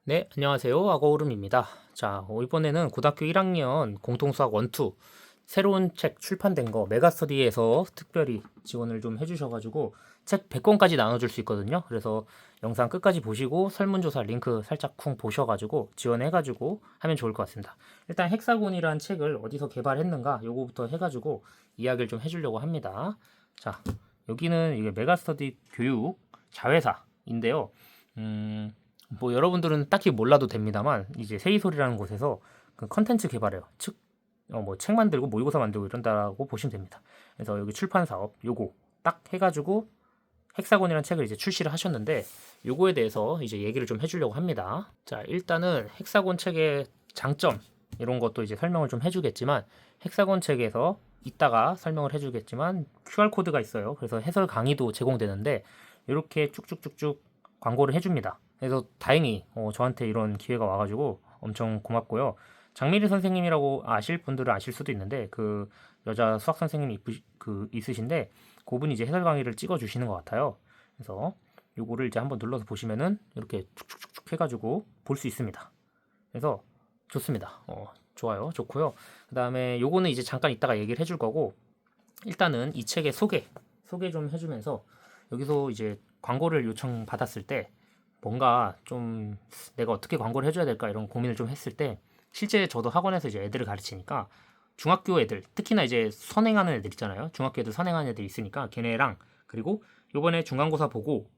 네, 안녕하세요. 악어오름입니다. 자, 이번에는 고등학교 1학년 공통수학 1, 2 새로운 책 출판된 거 메가스터디에서 특별히 지원을 좀 해주셔가지고 책 100권까지 나눠줄 수 있거든요. 그래서 영상 끝까지 보시고 설문조사 링크 살짝 쿵 보셔가지고 지원해가지고 하면 좋을 것 같습니다. 일단 헥사곤이란 책을 어디서 개발했는가 요거부터 해가지고 이야기를 좀 해주려고 합니다. 자, 여기는 이게 메가스터디 교육 자회사인데요. 뭐 여러분들은 딱히 몰라도 됩니다만 이제 세이솔이라는 곳에서 그 컨텐츠 개발해요. 즉, 뭐 책 만들고 모의고사 만들고 이런다고 보시면 됩니다. 그래서 여기 출판 사업 요거 딱 해가지고 헥사곤이라는 책을 이제 출시를 하셨는데 요거에 대해서 이제 얘기를 좀 해주려고 합니다. 자, 일단은 헥사곤 책의 장점 이런 것도 이제 설명을 좀 해주겠지만 헥사곤 책에서 이따가 설명을 해주겠지만 QR 코드가 있어요. 그래서 해설 강의도 제공되는데 이렇게 쭉쭉쭉쭉 광고를 해줍니다. 그래서 다행히 저한테 이런 기회가 와가지고 엄청 고맙고요. 장미리 선생님이라고 아실 분들은 아실 수도 있는데 그 여자 수학 선생님이 있으신데 그분이 이제 해설 강의를 찍어 주시는 것 같아요. 그래서 요거를 이제 한번 눌러서 보시면은 이렇게 축축축축 해가지고 볼 수 있습니다. 그래서 좋습니다. 좋아요, 좋고요. 그 다음에 요거는 이제 잠깐 이따가 얘기를 해줄 거고 일단은 이 책의 소개 좀 해주면서 여기서 이제 광고를 요청 받았을 때 뭔가 좀 내가 어떻게 광고를 해줘야 될까 이런 고민을 좀 했을 때 실제 저도 학원에서 이제 애들을 가르치니까 중학교 애들 특히나 이제 선행하는 애들 있잖아요. 중학교 애들 선행하는 애들 있으니까 걔네랑 그리고 요번에 중간고사 보고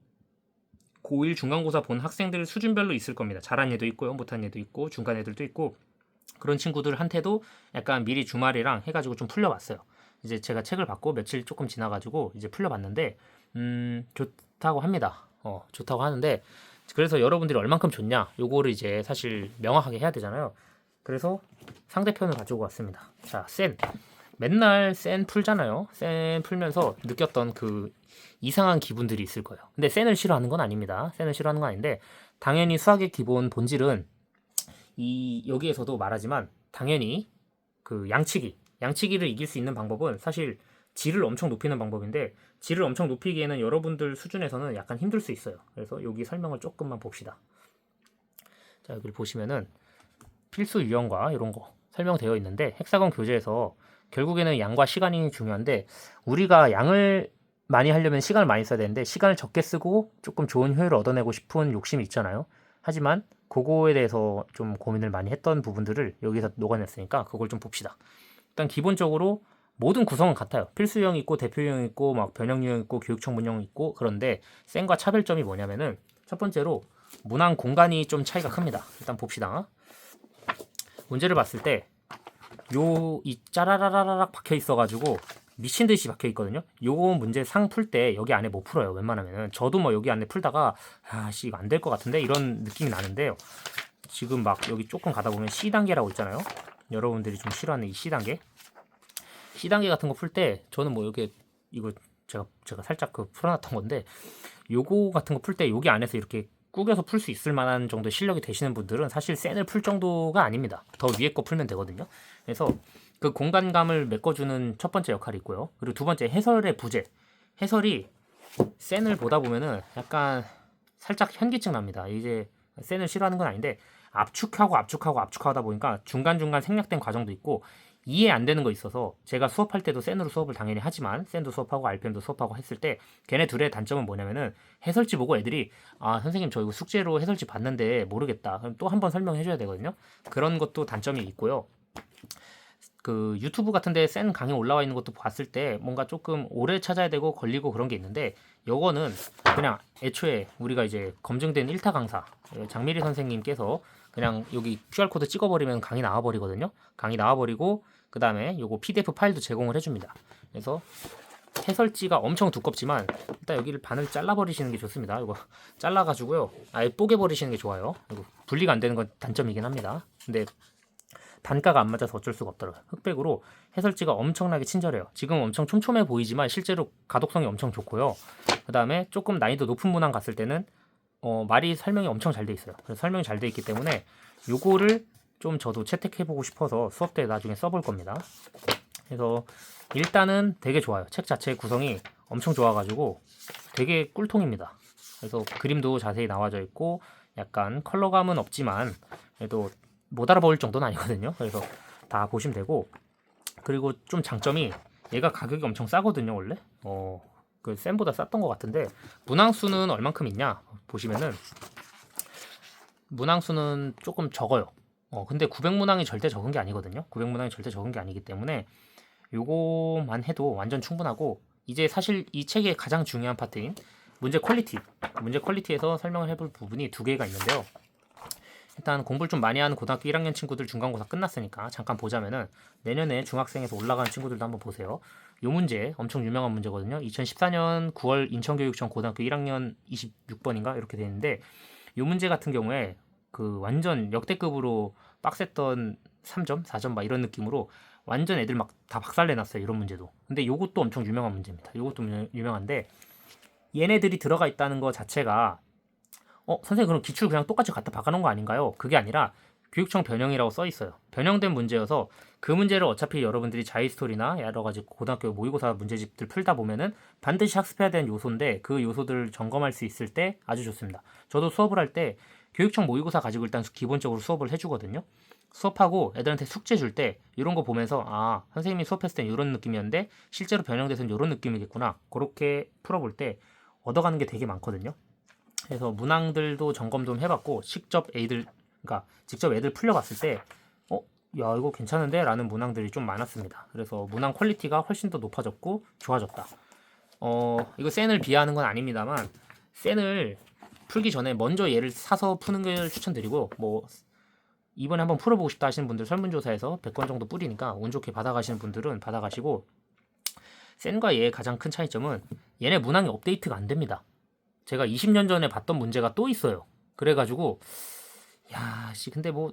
고1 중간고사 본 학생들 수준별로 있을 겁니다. 잘한 애도 있고요. 못한 애도 있고 중간 애들도 있고 그런 친구들한테도 약간 미리 주말이랑 해가지고 좀 풀려봤어요. 이제 제가 책을 받고 며칠 조금 지나가지고 이제 풀려봤는데 좋다고 합니다. 좋다고 하는데 그래서 여러분들이 얼만큼 좋냐 요거를 이제 사실 명확하게 해야 되잖아요. 그래서 상대편을 가지고 왔습니다. 자, 맨날 센 풀잖아요. 센 풀면서 느꼈던 그 이상한 기분들이 있을 거예요. 근데 센을 싫어하는 건 아닙니다. 센을 싫어하는 건 아닌데 당연히 수학의 기본 본질은 이 여기에서도 말하지만 당연히 그 양치기를 이길 수 있는 방법은 사실 질을 엄청 높이는 방법인데 질을 엄청 높이기에는 여러분들 수준에서는 약간 힘들 수 있어요. 그래서 여기 설명을 조금만 봅시다. 자, 여기를 보시면은 필수 유형과 이런 거 설명되어 있는데 헥사곤 교재에서 결국에는 양과 시간이 중요한데 우리가 양을 많이 하려면 시간을 많이 써야 되는데 시간을 적게 쓰고 조금 좋은 효율을 얻어내고 싶은 욕심이 있잖아요. 하지만 그거에 대해서 좀 고민을 많이 했던 부분들을 여기서 녹아냈으니까 그걸 좀 봅시다. 일단 기본적으로 모든 구성은 같아요. 필수 유형이 있고 대표 유형이 있고 막 변형 유형이 있고 교육청 문형이 있고 그런데 센과 차별점이 뭐냐면은 첫 번째로 문항 공간이 좀 차이가 큽니다. 일단 봅시다. 문제를 봤을 때 요 이 짜라라라락 박혀 있어가지고 미친 듯이 박혀 있거든요. 요거 문제 상 풀 때 여기 안에 못 풀어요. 웬만하면은 저도 뭐 여기 안에 풀다가 아씨 이거 안 될 것 같은데 이런 느낌이 나는데요. 지금 막 여기 조금 가다 보면 C 단계라고 있잖아요. 여러분들이 좀 싫어하는 이 C 단계. C 단계 같은 거 풀 때 저는 뭐 여기 이거 제가 살짝 그 풀어놨던 건데 요거 같은 거 풀 때 여기 안에서 이렇게 꾸겨서 풀 수 있을 만한 정도의 실력이 되시는 분들은 사실 센을 풀 정도가 아닙니다. 더 위에 거 풀면 되거든요. 그래서 그 공간감을 메꿔주는 첫 번째 역할이 있고요. 그리고 두 번째 해설의 부재. 해설이 센을 보다 보면은 약간 살짝 현기증 납니다. 이제 센을 싫어하는 건 아닌데 압축하다 보니까 중간중간 생략된 과정도 있고 이해 안 되는 거 있어서 제가 수업할 때도 센으로 수업을 당연히 하지만 센도 수업하고 RPM도 수업하고 했을 때 걔네 둘의 단점은 뭐냐면은 해설지 보고 애들이 아 선생님 저 이거 숙제로 해설지 봤는데 모르겠다 그럼 또 한 번 설명해 줘야 되거든요. 그런 것도 단점이 있고요. 그 유튜브 같은데 센 강의 올라와 있는 것도 봤을 때 뭔가 조금 오래 찾아야 되고 걸리고 그런 게 있는데 요거는 그냥 애초에 우리가 이제 검증된 1타 강사 장미리 선생님께서 그냥 여기 QR코드 찍어버리면 강의 나와버리거든요. 강의 나와버리고 그 다음에 요거 PDF 파일도 제공을 해줍니다. 그래서 해설지가 엄청 두껍지만 일단 여기를 반을 잘라버리시는 게 좋습니다. 이거 잘라가지고요 아예 뽀개버리시는 게 좋아요. 이거 분리가 안 되는 건 단점이긴 합니다. 근데 단가가 안 맞아서 어쩔 수가 없더라고요. 흑백으로 해설지가 엄청나게 친절해요. 지금 엄청 촘촘해 보이지만 실제로 가독성이 엄청 좋고요. 그 다음에 조금 난이도 높은 문항 갔을 때는 말이 설명이 엄청 잘 돼 있어요. 그래서 설명이 잘 돼 있기 때문에 요거를 좀 저도 채택해보고 싶어서 수업 때 나중에 써볼 겁니다. 그래서 일단은 되게 좋아요. 책 자체 구성이 엄청 좋아가지고 되게 꿀통입니다. 그래서 그림도 자세히 나와져 있고 약간 컬러감은 없지만 그래도 못 알아볼 정도는 아니거든요. 그래서 다 보시면 되고, 그리고 좀 장점이 얘가 가격이 엄청 싸거든요. 원래 그 쌤보다 쌌던 것 같은데, 문항수는 얼만큼 있냐 보시면은 문항수는 조금 적어요. 근데 900문항이 절대 적은 게 아니거든요. 900문항이 절대 적은 게 아니기 때문에 요거만 해도 완전 충분하고, 이제 사실 이 책의 가장 중요한 파트인 문제 퀄리티, 문제 퀄리티에서 설명을 해볼 부분이 두 개가 있는데요. 일단 공부를 좀 많이 하는 고등학교 1학년 친구들 중간고사 끝났으니까 잠깐 보자면은, 내년에 중학생에서 올라가는 친구들도 한번 보세요. 요 문제 엄청 유명한 문제거든요. 2014년 9월 인천교육청 고등학교 1학년 26번인가 이렇게 되는데, 요 문제 같은 경우에 그 완전 역대급으로 빡셌던 3점, 4점 막 이런 느낌으로 완전 애들 막 다 박살내놨어요. 이런 문제도. 근데 요것도 엄청 유명한 문제입니다. 요것도 유명한데, 얘네들이 들어가 있다는 거 자체가 선생님 그럼 기출 그냥 똑같이 갖다 박아놓은 거 아닌가요? 그게 아니라 교육청 변형이라고 써 있어요. 변형된 문제여서 그 문제를 어차피 여러분들이 자이스토리나 여러 가지 고등학교 모의고사 문제집들 풀다 보면은 반드시 학습해야 되는 요소인데, 그 요소들을 점검할 수 있을 때 아주 좋습니다. 저도 수업을 할 때 교육청 모의고사 가지고 일단 기본적으로 수업을 해주거든요. 수업하고 애들한테 숙제 줄 때 이런 거 보면서, 아, 선생님이 수업했을 땐 이런 느낌이었는데 실제로 변형돼서는 이런 느낌이겠구나, 그렇게 풀어볼 때 얻어가는 게 되게 많거든요. 그래서 문항들도 점검 좀 해봤고, 직접 애들 풀려봤을 때 야, 이거 괜찮은데? 라는 문항들이 좀 많았습니다. 그래서 문항 퀄리티가 훨씬 더 높아졌고 좋아졌다. 이거 센을 비하하는 건 아닙니다만, 센을 풀기 전에 먼저 얘를 사서 푸는 걸 추천드리고, 뭐 이번에 한번 풀어보고 싶다 하시는 분들 설문조사에서 100건 정도 뿌리니까 운 좋게 받아가시는 분들은 받아가시고, 센과 얘의 가장 큰 차이점은 얘네 문항이 업데이트가 안 됩니다. 제가 20년 전에 봤던 문제가 또 있어요. 그래가지고 근데 뭐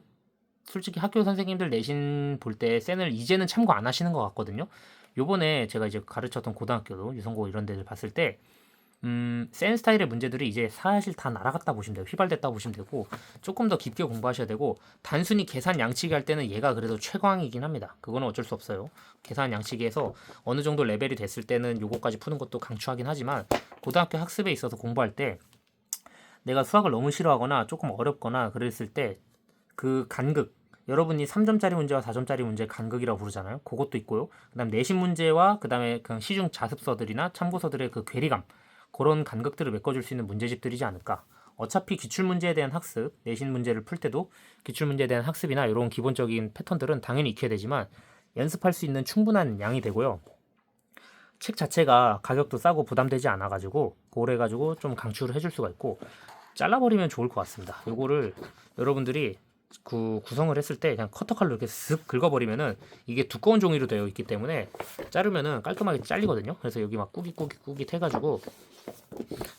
솔직히 학교 선생님들 내신 볼 때 센을 이제는 참고 안 하시는 것 같거든요. 요번에 제가 이제 가르쳤던 고등학교도 유성고 이런 데를 봤을 때 센 스타일의 문제들이 이제 사실 다 날아갔다 보시면 돼요. 휘발됐다 보시면 되고, 조금 더 깊게 공부하셔야 되고, 단순히 계산 양치기 할 때는 얘가 그래도 최강이긴 합니다. 그거는 어쩔 수 없어요. 계산 양치기에서 어느 정도 레벨이 됐을 때는 요거까지 푸는 것도 강추하긴 하지만, 고등학교 학습에 있어서 공부할 때 내가 수학을 너무 싫어하거나 조금 어렵거나 그랬을 때 그 간극, 여러분이 3점짜리 문제와 4점짜리 문제 간극이라고 부르잖아요. 그것도 있고요. 그다음 내신 문제와 그다음에 그냥 시중 자습서들이나 참고서들의 그 괴리감, 그런 간극들을 메꿔줄 수 있는 문제집들이지 않을까. 어차피 기출문제에 대한 학습, 내신 문제를 풀 때도 기출문제에 대한 학습이나 이런 기본적인 패턴들은 당연히 익혀야 되지만 연습할 수 있는 충분한 양이 되고요. 책 자체가 가격도 싸고 부담되지 않아가지고 그래가지고 좀 강추를 해줄 수가 있고, 잘라버리면 좋을 것 같습니다. 요거를 여러분들이 구성을 했을 때 그냥 커터칼로 이렇게 쓱 긁어버리면은 이게 두꺼운 종이로 되어 있기 때문에 자르면은 깔끔하게 잘리거든요. 그래서 여기 막 꾸깃 해가지고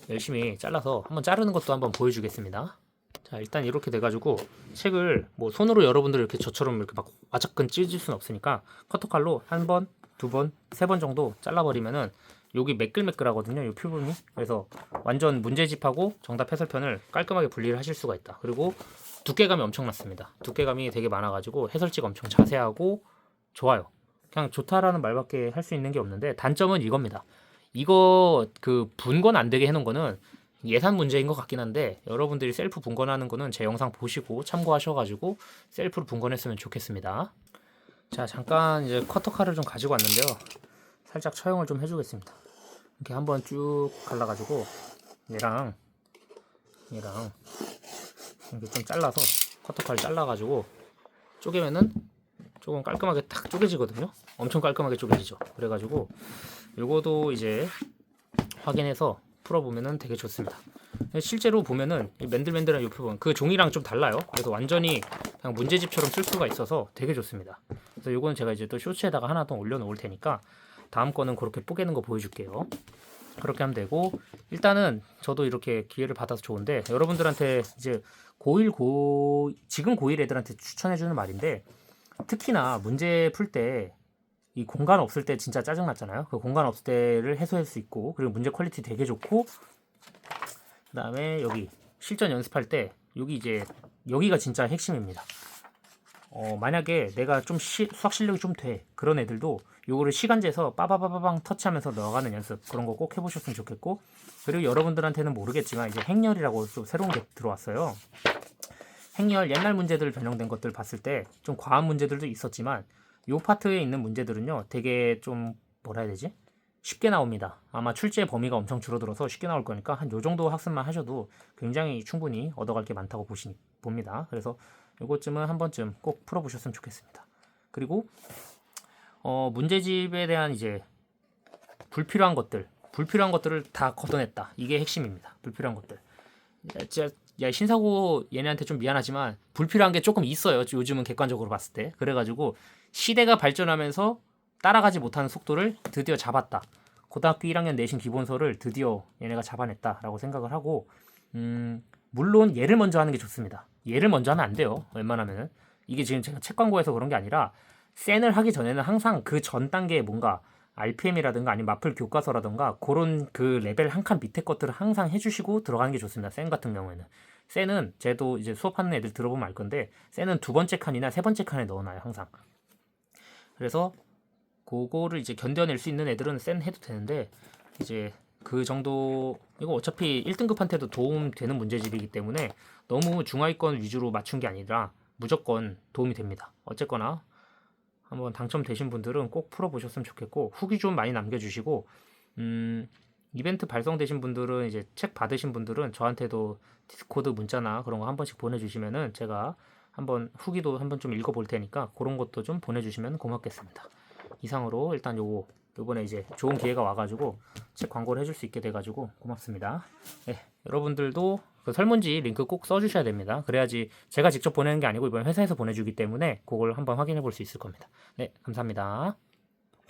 열심히 잘라서 한번 자르는 것도 한번 보여주겠습니다. 자, 일단 이렇게 돼가지고 책을 뭐 손으로 여러분들 이렇게 저처럼 이렇게 막 와작근 찢을 수는 없으니까 커터칼로 한 번, 두 번, 세 번 정도 잘라버리면은 여기 매끌매끌하거든요. 이 표본이. 그래서 완전 문제집하고 정답 해설편을 깔끔하게 분리를 하실 수가 있다. 그리고 두께감이 엄청났습니다. 두께감이 되게 많아가지고 해설지가 엄청 자세하고 좋아요. 그냥 좋다라는 말밖에 할 수 있는 게 없는데, 단점은 이겁니다. 이거 그 분권 안 되게 해놓은 거는 예산 문제인 것 같긴 한데, 여러분들이 셀프 분권하는 거는 제 영상 보시고 참고하셔가지고 셀프로 분권했으면 좋겠습니다. 자, 잠깐 이제 커터칼을 좀 가지고 왔는데요. 살짝 처형을 좀 해주겠습니다. 이렇게 한번 쭉 갈라가지고 얘랑 이렇게 좀 잘라서, 커터칼 잘라가지고 쪼개면은 조금 깔끔하게 탁 쪼개지거든요. 엄청 깔끔하게 쪼개지죠. 그래가지고 요거도 이제 확인해서 풀어보면은 되게 좋습니다. 실제로 보면은 이 맨들맨들한 이 표본, 그 종이랑 좀 달라요. 그래서 완전히 그냥 문제집처럼 쓸 수가 있어서 되게 좋습니다. 그래서 요거는 제가 이제 또 쇼츠에다가 하나 더 올려놓을 테니까 다음 거는 그렇게 뽀개는 거 보여줄게요. 그렇게 하면 되고, 일단은 저도 이렇게 기회를 받아서 좋은데, 여러분들한테 이제 지금 고1 애들한테 추천해주는 말인데, 특히나 문제 풀 때 이 공간 없을 때 진짜 짜증났잖아요. 그 공간 없을 때를 해소할 수 있고, 그리고 문제 퀄리티 되게 좋고, 그 다음에 여기 실전 연습할 때 여기가 진짜 핵심입니다. 만약에 내가 좀 수학 실력이 좀 돼 그런 애들도 요거를 시간제에서 빠바바바방 터치하면서 넣어가는 연습 그런 거 꼭 해보셨으면 좋겠고, 그리고 여러분들한테는 모르겠지만 이제 행렬이라고 또 새로운 게 들어왔어요. 행렬 옛날 문제들 변형된 것들 봤을 때 좀 과한 문제들도 있었지만 요 파트에 있는 문제들은요 되게 좀 뭐라 해야 되지? 쉽게 나옵니다. 아마 출제 범위가 엄청 줄어들어서 쉽게 나올 거니까 한 요 정도 학습만 하셔도 굉장히 충분히 얻어갈 게 많다고 봅니다. 그래서 요것쯤은 한 번쯤 꼭 풀어보셨으면 좋겠습니다. 그리고 문제집에 대한 이제 불필요한 것들을 다 걷어냈다. 이게 핵심입니다. 불필요한 것들. 진짜 야 신사고 얘네한테 좀 미안하지만 불필요한 게 조금 있어요. 요즘은 객관적으로 봤을 때. 그래가지고 시대가 발전하면서 따라가지 못하는 속도를 드디어 잡았다. 고등학교 1학년 내신 기본서를 드디어 얘네가 잡아냈다라고 생각을 하고, 물론 얘를 먼저 하는 게 좋습니다. 얘를 먼저 하면 안 돼요. 웬만하면은. 이게 지금 제가 책 광고에서 그런 게 아니라 센을 하기 전에는 항상 그 전 단계에 뭔가 RPM이라든가 아니면 마플 교과서라든가 그런 그 레벨 한 칸 밑에 것들을 항상 해주시고 들어가는 게 좋습니다. 센 같은 경우에는. 센은 쟤도 이제 수업하는 애들 들어보면 알 건데 센은 두 번째 칸이나 세 번째 칸에 넣어놔요. 항상. 그래서 그거를 이제 견뎌낼 수 있는 애들은 센 해도 되는데, 이제 그 정도 이거 어차피 1등급한테도 도움 되는 문제집이기 때문에 너무 중하위권 위주로 맞춘 게 아니라 무조건 도움이 됩니다. 어쨌거나 한번 당첨되신 분들은 꼭 풀어보셨으면 좋겠고, 후기 좀 많이 남겨주시고, 이벤트 발송되신 분들은 이제 책 받으신 분들은 저한테도 디스코드 문자나 그런 거 한 번씩 보내주시면은 제가 한번 후기도 한번 좀 읽어볼 테니까 그런 것도 좀 보내주시면 고맙겠습니다. 이상으로 일단 요번에 이제 좋은 기회가 와가지고 책 광고를 해줄 수 있게 돼가지고 고맙습니다. 네, 여러분들도 그 설문지 링크 꼭 써주셔야 됩니다. 그래야지 제가 직접 보내는 게 아니고 이번 회사에서 보내주기 때문에 그걸 한번 확인해 볼 수 있을 겁니다. 네, 감사합니다.